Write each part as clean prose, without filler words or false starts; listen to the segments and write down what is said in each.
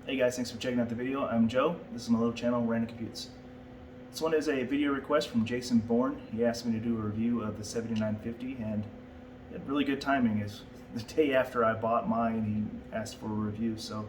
Hey guys, thanks for checking out the video. I'm Joe. This is my little channel, Random Computes. This one is a video request from Jason Bourn. He asked me to do a review of the 7950, and he had really good timing. Is the day after I bought mine, he asked for a review, so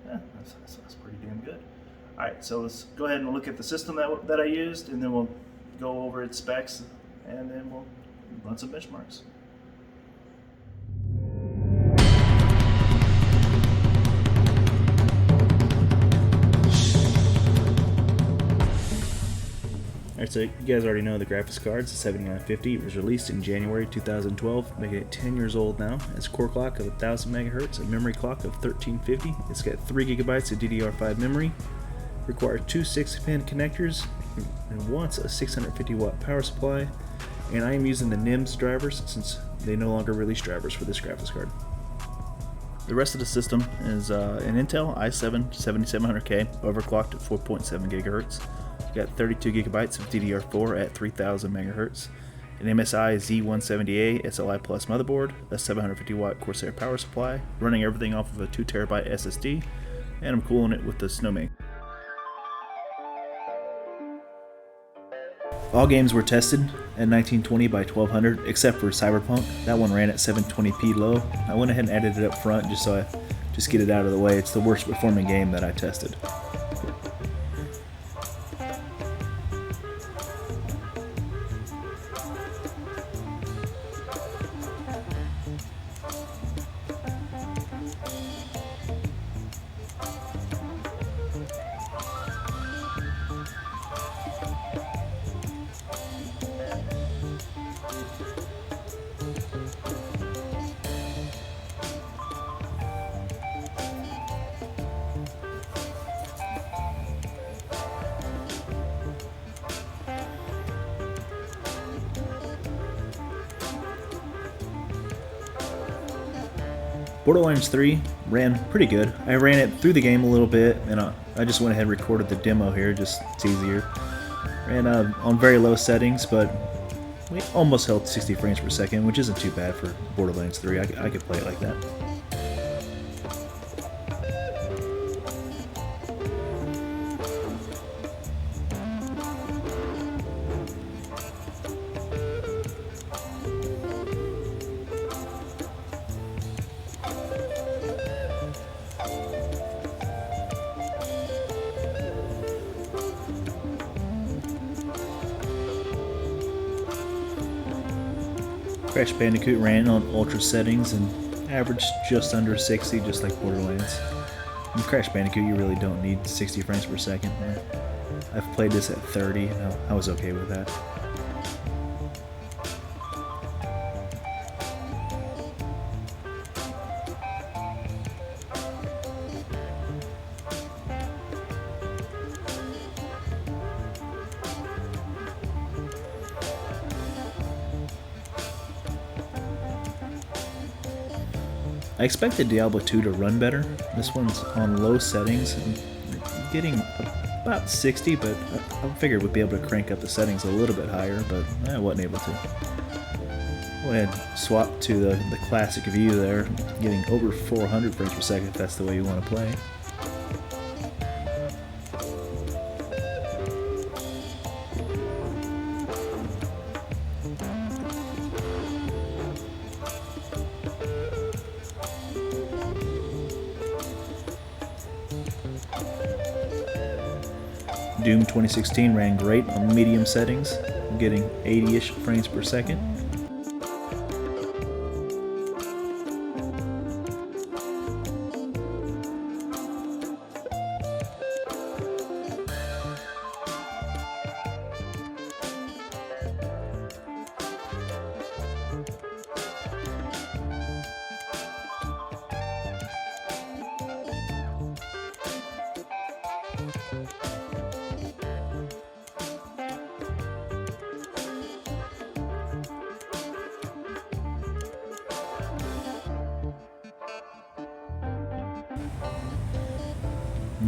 yeah, that's pretty damn good. Alright, so let's go ahead and look at the system that I used, and then we'll go over its specs, and then we'll run some benchmarks. Alright, so you guys already know the graphics card. The 7950 was released in January 2012, making it 10 years old now. It's a core clock of 1000 megahertz, a memory clock of 1350. It's got 3 gigabytes of DDR5 memory, requires 2 6-pin connectors, and wants a 650 watt power supply. And I am using the Nimez drivers since they no longer release drivers for this graphics card. The rest of the system is an Intel i7-7700K overclocked at 4.7 gigahertz. Got 32 gigabytes of DDR4 at 3000 megahertz, an MSI Z170A SLI Plus motherboard, a 750 watt Corsair power supply, running everything off of a 2 terabyte SSD, and I'm cooling it with the Snowman. All games were tested at 1920 by 1200 except for Cyberpunk. That one ran at 720p low. I went ahead and added it up front just so I just get it out of the way. It's the worst performing game that I tested. Borderlands 3 ran pretty good. I ran it through the game a little bit, and I just went ahead and recorded the demo here, just it's easier. Ran on very low settings, but we almost held 60 frames per second, which isn't too bad for Borderlands 3. I could play it like that. Crash Bandicoot ran on ultra settings and averaged just under 60, just like Borderlands. In Crash Bandicoot, you really don't need 60 frames per second. I've played this at 30, and I was okay with that. I expected Diablo II to run better. This one's on low settings and getting about 60, but I figured we'd be able to crank up the settings a little bit higher, but I wasn't able to. Go ahead and swap to the classic view there, getting over 400 frames per second if that's the way you want to play. Doom 2016 ran great on medium settings, getting 80-ish frames per second.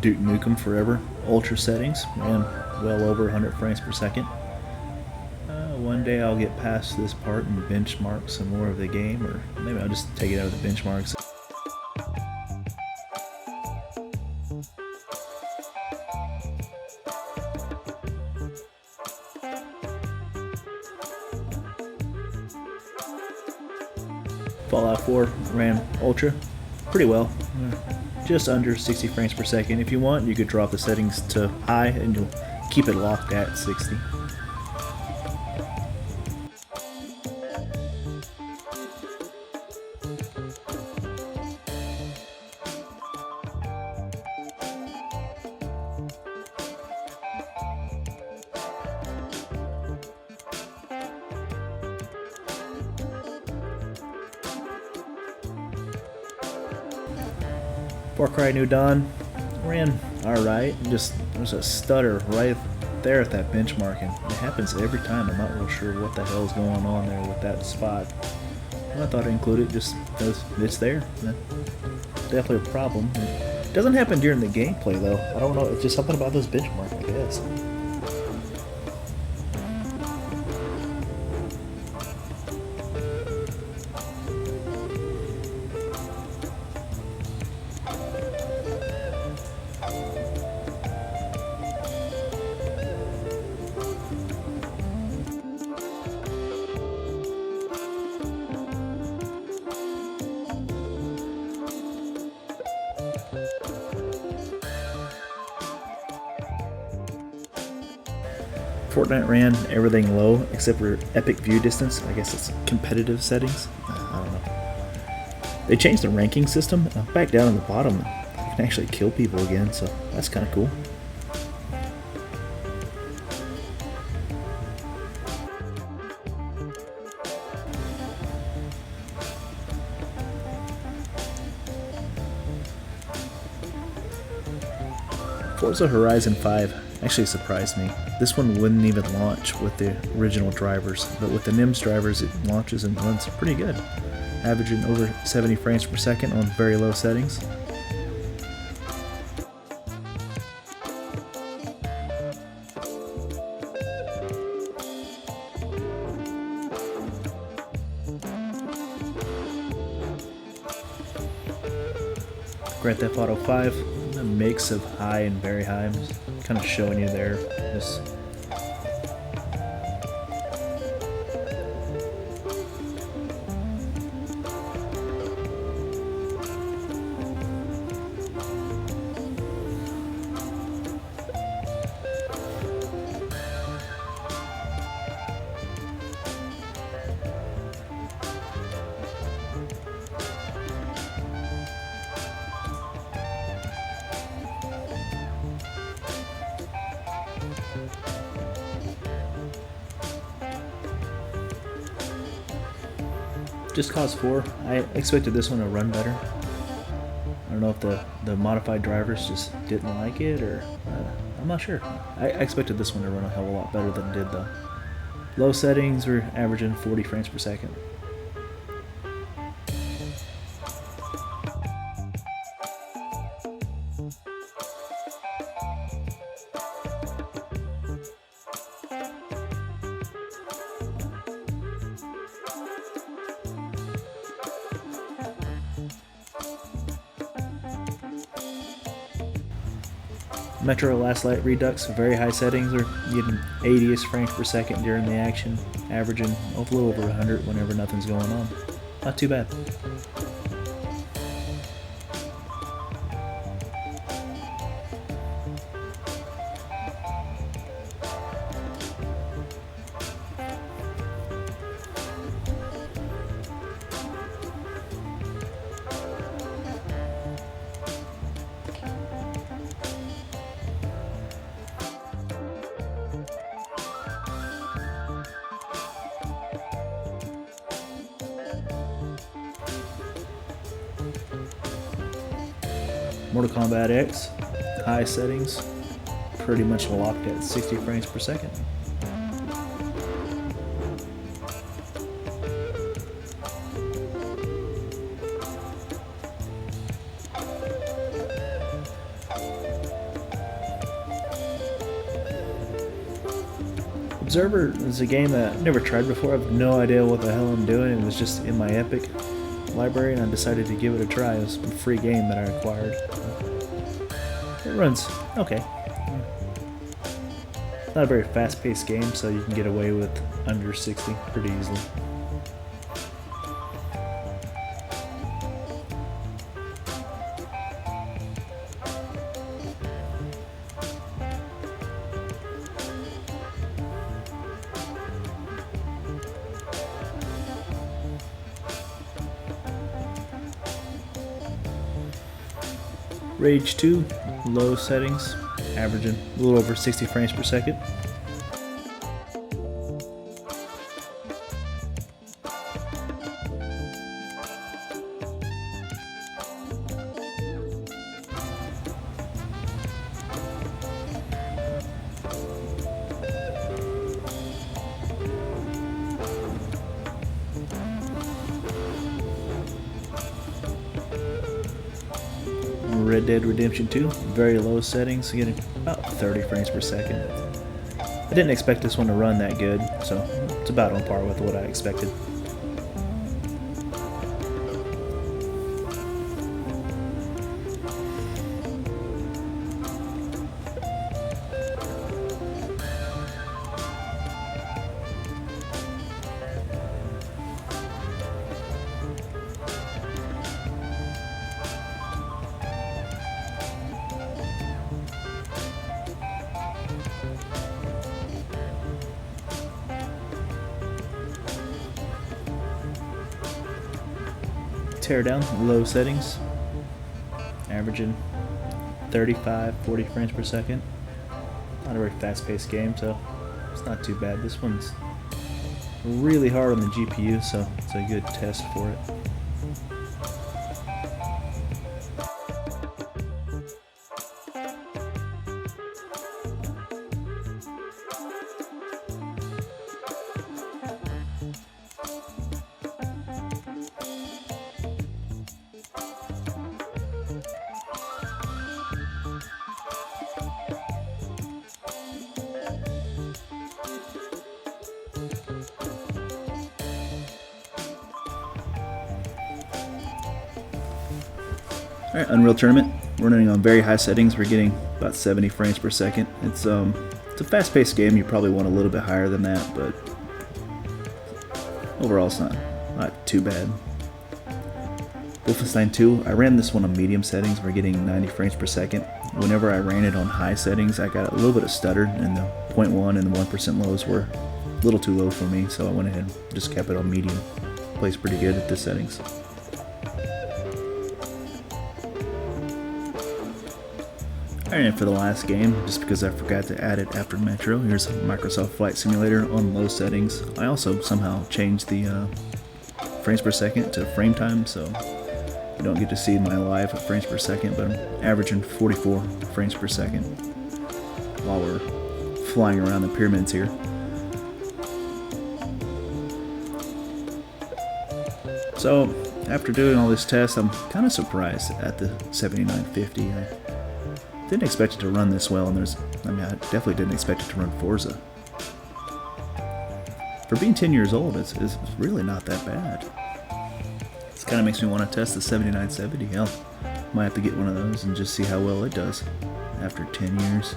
Duke Nukem Forever, ultra settings, ran well over 100 frames per second. One day I'll get past this part and benchmark some more of the game, or maybe I'll just take it out of the benchmarks. Fallout 4 ran ultra pretty well, just under 60 frames per second. If you want, you could drop the settings to high and you'll keep it locked at 60. Farcry New Dawn ran alright, just there's a stutter right there at that benchmark, and it happens every time. I'm not real sure what the hell's going on there with that spot. I thought I'd include it just because it's there. Definitely a problem. It doesn't happen during the gameplay though. I don't know, it's just something about those benchmarks, I guess. Fortnite ran everything low except for epic view distance. I guess it's competitive settings. I don't know. They changed the ranking system. Back down on the bottom, you can actually kill people again, so that's kind of cool. Forza Horizon 5 actually surprised me. This one wouldn't even launch with the original drivers, but with the Nimez drivers it launches and runs pretty good, averaging over 70 frames per second on very low settings. Grand Theft Auto 5, a mix of high and very high. I'm just kind of showing you there. Just Cause 4, I expected this one to run better. I don't know if the modified drivers just didn't like it, or I'm not sure. I expected this one to run a hell of a lot better than it did though. Low settings were averaging 40 frames per second. Metro Last Light Redux, very high settings, are getting 80ish frames per second during the action, averaging a little over 100 whenever nothing's going on. Not too bad. Mortal Kombat X, high settings, pretty much locked at 60 frames per second. Observer is a game that I've never tried before. I have no idea what the hell I'm doing. It was just in my Epic library and I decided to give it a try. It was a free game that I acquired. It runs okay. Not a very fast-paced game, so you can get away with under 60 pretty easily. Rage 2, low settings, averaging a little over 60 frames per second. Red Dead Redemption 2, very low settings, getting about 30 frames per second. I didn't expect this one to run that good, so it's about on par with what I expected. Teardown, low settings, averaging 35-40 frames per second. Not a very fast-paced game, so it's not too bad. This one's really hard on the GPU, so it's a good test for it. Alright, Unreal Tournament, we're running on very high settings. We're getting about 70 frames per second. It's a fast-paced game. You probably want a little bit higher than that, but overall it's not too bad. Wolfenstien 2, I ran this one on medium settings. We're getting 90 frames per second. Whenever I ran it on high settings, I got a little bit of stutter, and the 0.1 and the 1% lows were a little too low for me, so I went ahead and just kept it on medium. Plays pretty good at the settings. And for the last game, just because I forgot to add it after Metro, here's Microsoft Flight Simulator on low settings. I also somehow changed the frames per second to frame time, so you don't get to see my live frames per second, but I'm averaging 44 frames per second while we're flying around the pyramids here. So after doing all this tests, I'm kind of surprised at the 7950. I didn't expect it to run this well, and I definitely didn't expect it to run Forza. For being 10 years old, it's really not that bad. This kind of makes me want to test the 7970. Hell, might have to get one of those and just see how well it does after 10 years.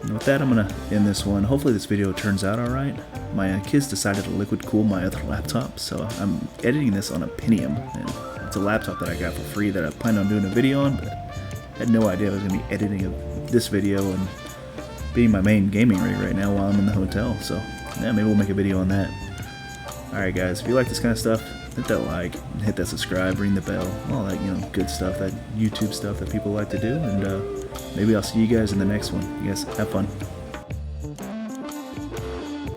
And with that, I'm going to end this one. Hopefully this video turns out alright. My kids decided to liquid cool my other laptop, so I'm editing this on a Pentium. And it's a laptop that I got for free that I planned on doing a video on, but I had no idea I was going to be editing this video and being my main gaming rig right now while I'm in the hotel. So yeah, maybe we'll make a video on that. Alright guys, if you like this kind of stuff, hit that like, hit that subscribe, ring the bell, all that, you know, good stuff, that YouTube stuff that people like to do, and maybe I'll see you guys in the next one. You guys have fun.